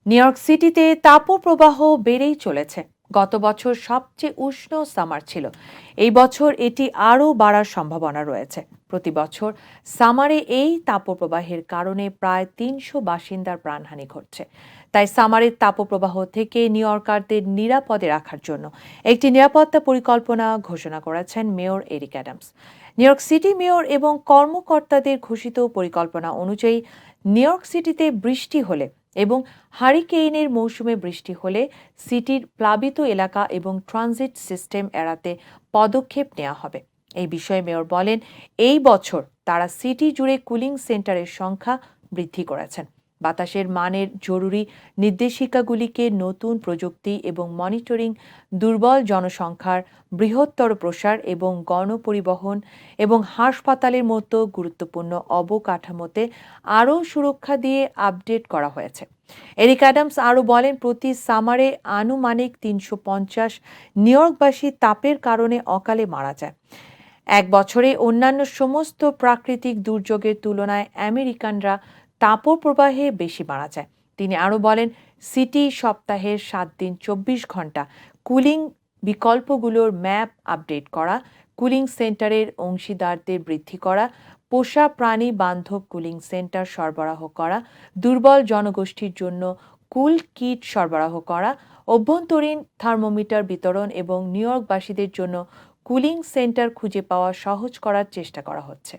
New York সিটিতে তাপপ্রবাহ বেড়েই চলেছে। গত বছর সবচেয়ে উষ্ণ সামার ছিল। এই বছর এটি আরও বাড়ার সম্ভাবনা রয়েছে। প্রতি বছর সামারে এই তাপপ্রবাহের কারণে প্রায় ৩০০ বাসিন্দার প্রাণহানি ঘটছে। তাই সামারের তাপপ্রবাহ থেকে নিউ ইয়র্কারদের নিরাপদে রাখার জন্য একটি নিরাপত্তা পরিকল্পনা ঘোষণা করেছেন mayor Eric Adams. New York city mayor এবং কর্মকর্তাদের ঘোষিত পরিকল্পনা অনুযায়ী নিউ ইয়র্ক সিটিতে বৃষ্টি হলে এবং হারিকেইনের মৌসুমে বৃষ্টি হলে সিটির প্লাবিত এলাকা এবং ট্রানজিট সিস্টেম এড়াতে পদক্ষেপ নেওয়া হবে। এই বিষয়ে মেয়র বলেন, এই বছর তারা সিটি জুড়ে কুলিং সেন্টারের সংখ্যা বৃদ্ধি করেছেন। বাতাসের মানের জরুরি নির্দেশিকাগুলিকে নতুন প্রযুক্তি এবং মনিটরিং, দুর্বল জনসংখ্যার বৃহত্তর প্রসার এবং গণপরিবহন এবং হাসপাতালের মতো গুরুত্বপূর্ণ অবকাঠামোতে আরও সুরক্ষা দিয়ে আপডেট করা হয়েছে। এরিক অ্যাডামস আরও বলেন, প্রতি সামারে আনুমানিক ৩৫০ নিউ ইয়র্কবাসী তাপের কারণে অকালে মারা যায়। এক বছরে অন্যান্য সমস্ত প্রাকৃতিক দুর্যোগের তুলনায় আমেরিকানরা তাপপ্রবাহে বেশি মারা যায়। তিনি আরও বলেন, সিটি সপ্তাহের ৭ দিন ২৪ ঘন্টা কুলিং বিকল্পগুলোর ম্যাপ আপডেট করা, কুলিং সেন্টারের অংশীদারদের বৃদ্ধি করা, পোষা প্রাণী বান্ধব কুলিং সেন্টার সরবরাহ করা, দুর্বল জনগোষ্ঠীর জন্য কুল কিট সরবরাহ করা, অভ্যন্তরীণ থার্মোমিটার বিতরণ এবং নিউ ইয়র্কবাসীদের জন্য কুলিং সেন্টার খুঁজে পাওয়া সহজ করার চেষ্টা করা হচ্ছে।